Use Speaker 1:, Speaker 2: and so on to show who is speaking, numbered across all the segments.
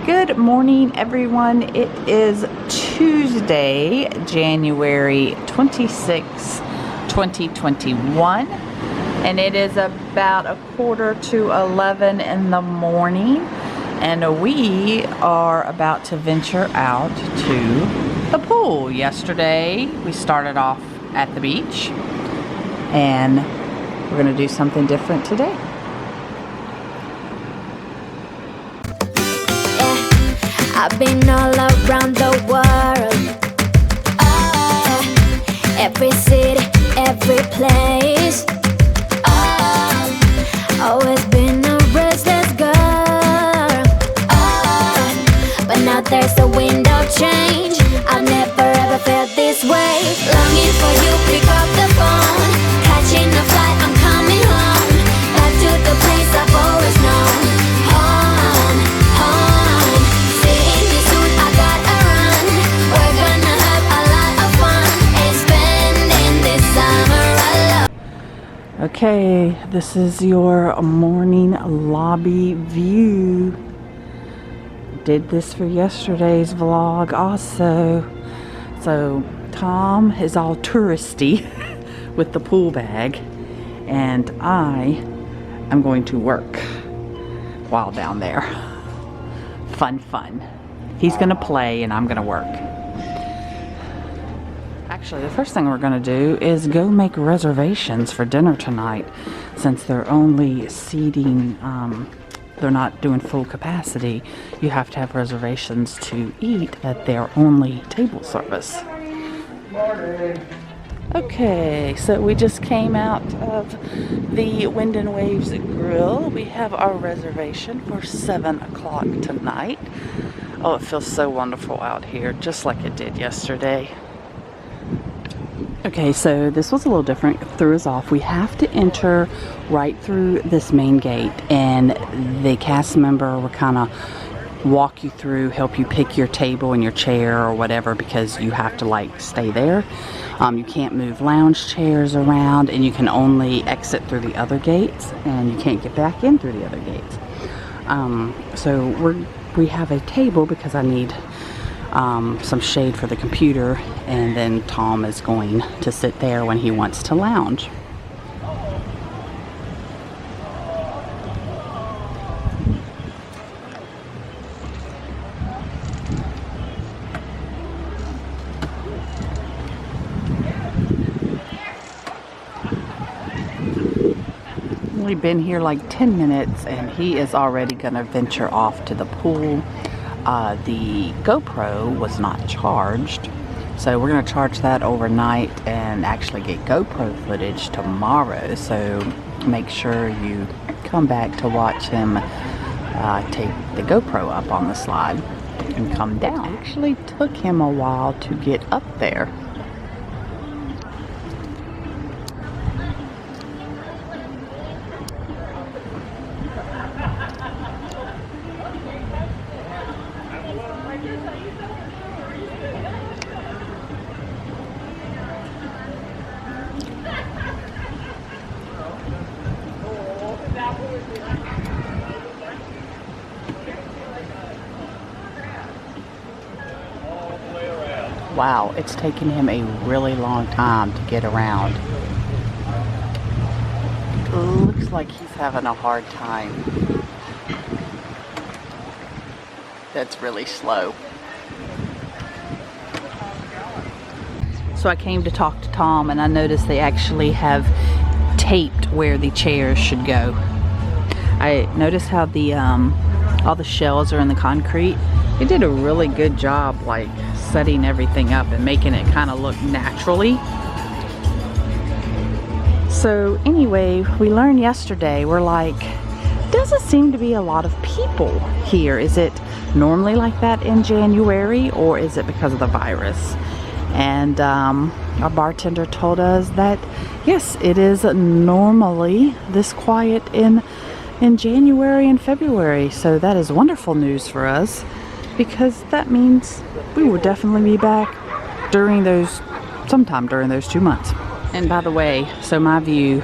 Speaker 1: Good morning, everyone. It is Tuesday, January 26, 2021, and it is about 11:15 in the morning, and we are about to venture out to the pool. Yesterday, we started off at the beach, and we're going to do something different today.
Speaker 2: I've been all around the world, every city, every place. Always been a restless girl, but now there's a wind of change. I've never ever felt this way. Longing for you, pick up the phone, catching a flight, I'm coming home, back to the place I've always known. Home, home. Seeing you soon, I gotta run. We're gonna have a lot of fun and spending this summer alone.
Speaker 1: Okay, this is your morning lobby view. Did this for yesterday's vlog also. So Tom is all touristy with the pool bag, and I am going to work while down there. Fun. He's gonna play and I'm gonna work. Actually, the first thing we're gonna do is go make reservations for dinner tonight, since they're only seating, they're not doing full capacity. You have to have reservations to eat at their only table service. Okay, so we just came out of the Wind and Waves Grill. We have our reservation for 7 o'clock tonight. Oh, it feels so wonderful out here, just like it did yesterday. Okay, so this was a little different. It threw us off. We have to enter right through this main gate, and the cast member will kind of walk you through, help you pick your table and your chair or whatever, because you have to like stay there. You can't move lounge chairs around, and you can only exit through the other gates, and you can't get back in through the other gates. So we have a table because I need some shade for the computer, and then Tom is going to sit there when he wants to lounge. We've been here like 10 minutes and he is already gonna venture off to the pool. The GoPro was not charged, so we're gonna charge that overnight and actually get GoPro footage tomorrow. So make sure you come back to watch him take the GoPro up on the slide and come down. It actually took him a while to get up there. Wow, it's taken him a really long time to get around. Looks like he's having a hard time. That's really slow. So I came to talk to Tom, and I noticed they actually have taped where the chairs should go. I noticed how the all the shells are in the concrete. They did a really good job, like setting everything up and making it kind of look naturally. So anyway, we learned yesterday, we're like, doesn't seem to be a lot of people here. Is it normally like that in January, or is it because of the virus? And our bartender told us that yes, it is normally this quiet in January and February. So that is wonderful news for us, because that means we will definitely be back sometime during those 2 months. And by the way, so my view,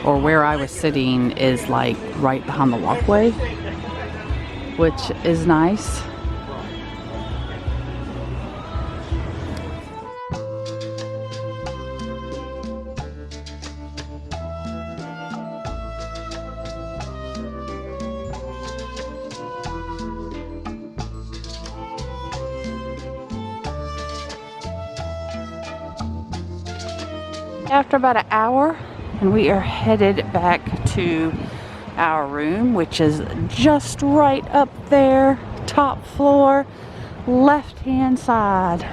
Speaker 1: or where I was sitting, is like right behind the walkway. which is nice. After about an hour, and we are headed back to our room, which is just right up there, top floor, left hand side,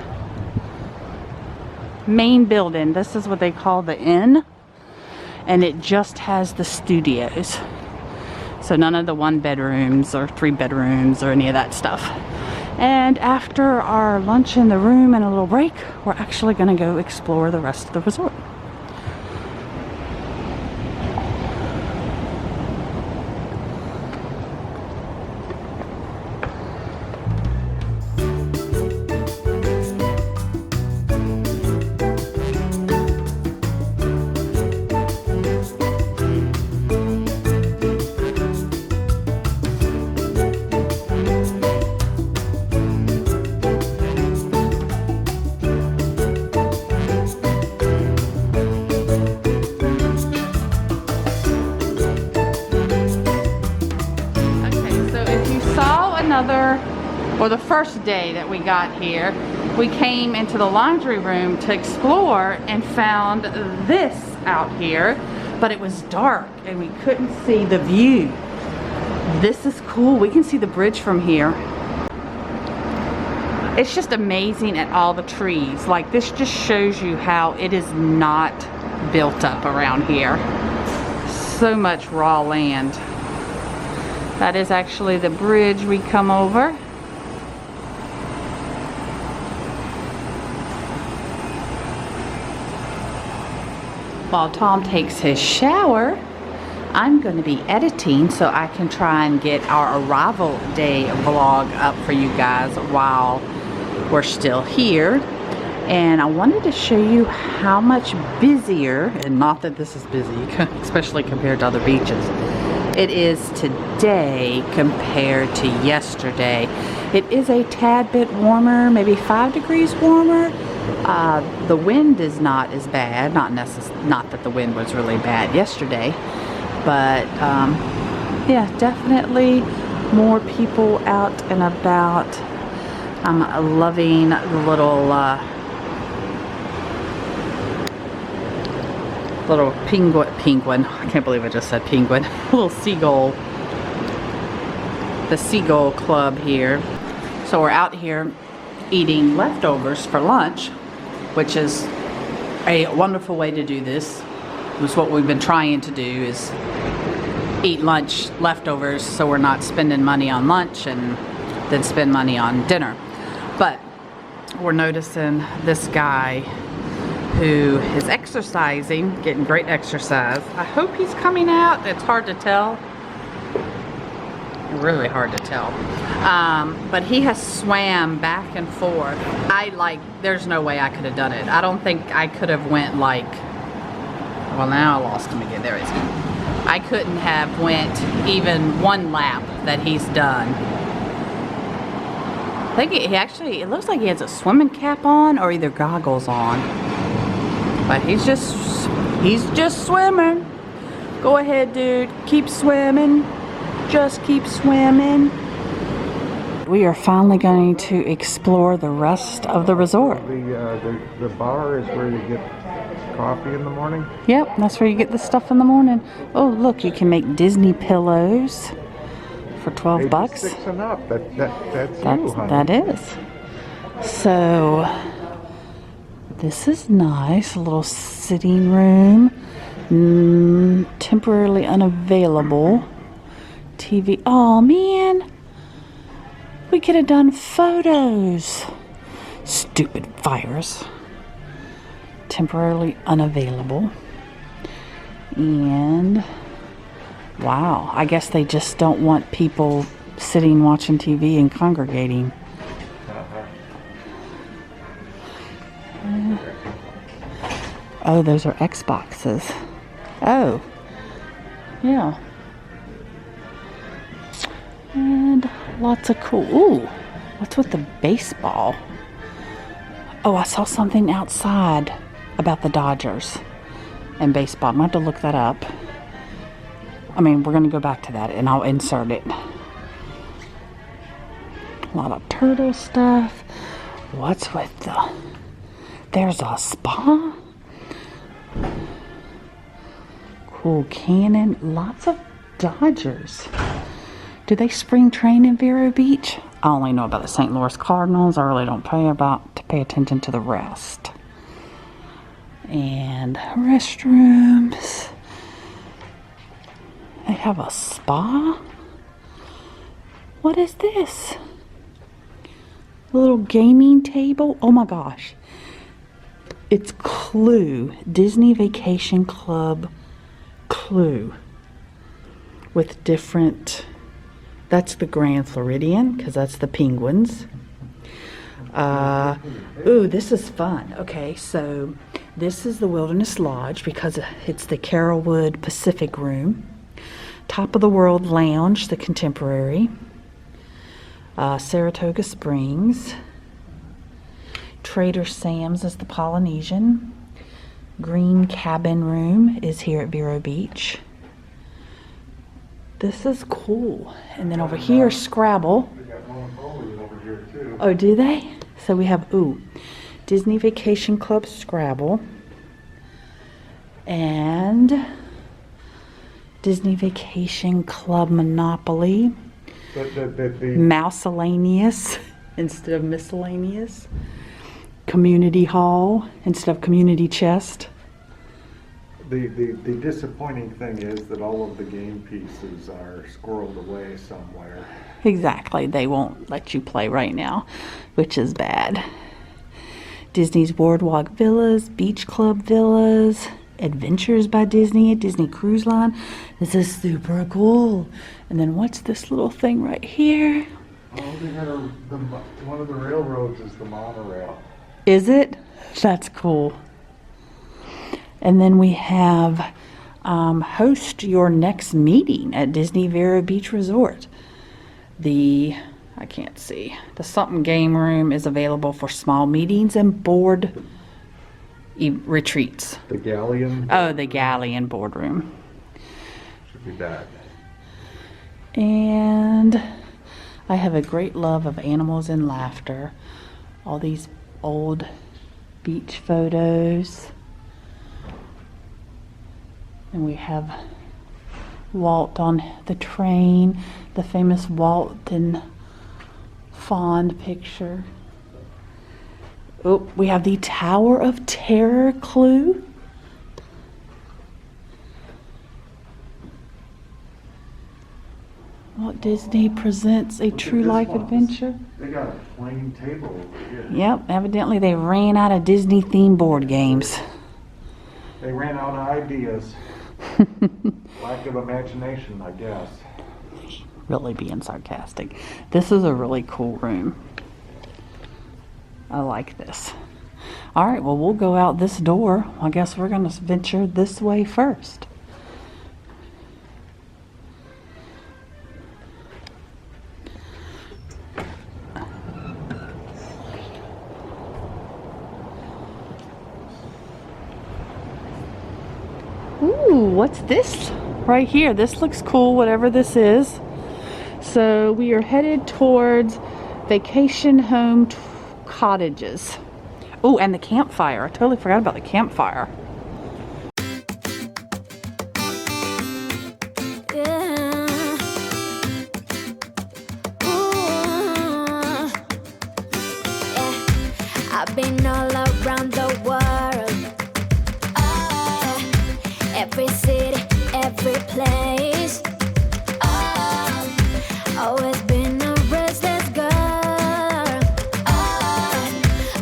Speaker 1: main building. This is what they call the inn, and it just has the studios, so none of the 1 bedrooms or 3 bedrooms or any of that stuff. And after our lunch in the room and a little break, we're actually going to go explore the rest of the resort. Or the first day that we got here, we came into the laundry room to explore and found this out here, but it was dark and we couldn't see the view. This is cool. We can see the bridge from here. It's just amazing at all the trees. Like, this just shows you how it is not built up around here. So much raw land. That is actually the bridge we come over. While Tom takes his shower, I'm going to be editing so I can try and get our arrival day vlog up for you guys while we're still here. And I wanted to show you how much busier, and not that this is busy, especially compared to other beaches, it is today compared to yesterday. It is a tad bit warmer, maybe 5 degrees warmer. The wind is not as bad, not that the wind was really bad yesterday, but yeah, definitely more people out and about. I'm loving the little penguin, I can't believe I just said penguin, little seagull, the seagull club here. So we're out here eating leftovers for lunch, which is a wonderful way to do this. It's what we've been trying to do, is eat lunch leftovers so we're not spending money on lunch and then spend money on dinner. But we're noticing this guy who is exercising, getting great exercise. I hope he's coming out. It's hard to tell. Really hard to tell. But he has swam back and forth. There's no way I could have done it. I don't think I could have went like, well, now I lost him again. There he is. I couldn't have went even 1 lap that he's done. I think it looks like he has a swimming cap on or either goggles on. But he's just swimming. Go ahead, dude. Keep swimming. Just keep swimming. We are finally going to explore the rest of the resort.
Speaker 3: The bar is where you get coffee in the morning?
Speaker 1: Yep, that's where you get the stuff in the morning. Oh, look, you can make Disney pillows for 12 bucks.
Speaker 3: 6 and up. That's you, honey.
Speaker 1: That is. So, this is nice. A little sitting room. Temporarily unavailable. TV. Oh, man. We could have done photos. Stupid virus. Temporarily unavailable. And wow, I guess they just don't want people sitting watching TV and congregating. Oh, those are Xboxes. Oh, yeah. And Lots of cool. Ooh, what's with the baseball? Oh, I saw something outside about the Dodgers and baseball. I'm going to have to look that up. I mean, we're going to go back to that and I'll insert it. A lot of turtle stuff. What's with the... There's a spa. Cool cannon. Lots of Dodgers. Do they spring train in Vero Beach? I only know about the St. Louis Cardinals. I really don't pay attention to the rest. And restrooms. They have a spa. What is this? A little gaming table. Oh my gosh. It's Clue. Disney Vacation Club Clue. With different... That's the Grand Floridian, because that's the penguins. Ooh, this is fun. Okay, so this is the Wilderness Lodge because it's the Carolwood Pacific Room. Top of the World Lounge, the Contemporary. Saratoga Springs. Trader Sam's is the Polynesian. Green Cabin Room is here at Vero Beach. This is cool. And then over here, Scrabble.
Speaker 3: They got Monopoly over here too.
Speaker 1: Oh, do they? So we have, Disney Vacation Club Scrabble. And Disney Vacation Club Monopoly. Mousellaneous instead of miscellaneous. Community Hall instead of Community Chest.
Speaker 3: The disappointing thing is that all of the game pieces are squirreled away somewhere.
Speaker 1: Exactly. They won't let you play right now, which is bad. Disney's Boardwalk Villas, Beach Club Villas, Adventures by Disney, Disney Cruise Line. This is super cool. And then what's this little thing right here?
Speaker 3: Oh, they had one of the railroads is the monorail.
Speaker 1: Is it? That's cool. And then we have host your next meeting at Disney Vero Beach Resort. I can't see. The something game room is available for small meetings and board retreats.
Speaker 3: The Galleon?
Speaker 1: Oh, the Galleon boardroom.
Speaker 3: Should be that.
Speaker 1: And I have a great love of animals and laughter. All these old beach photos. And we have Walt on the train, the famous Walt and Fond picture. Oh, we have the Tower of Terror clue. Walt Disney presents a true life adventure.
Speaker 3: They got a plain table over here.
Speaker 1: Yep, evidently they ran out of Disney themed board games.
Speaker 3: They ran out of ideas. Lack of imagination, I guess.
Speaker 1: Really being sarcastic. This is a really cool room. I like this. All right, well, we'll go out this door. I guess we're going to venture this way first. Ooh, what's this right here? This looks cool, whatever this is. So we are headed towards vacation home cottages. Oh, and the campfire. I totally forgot about the campfire.
Speaker 2: I've been all around the world, every city, every place. Always been a restless girl,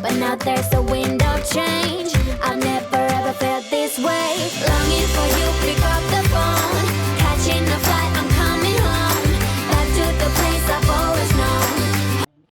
Speaker 2: but now there's a wind of change. I've never ever felt this way. Longing for you.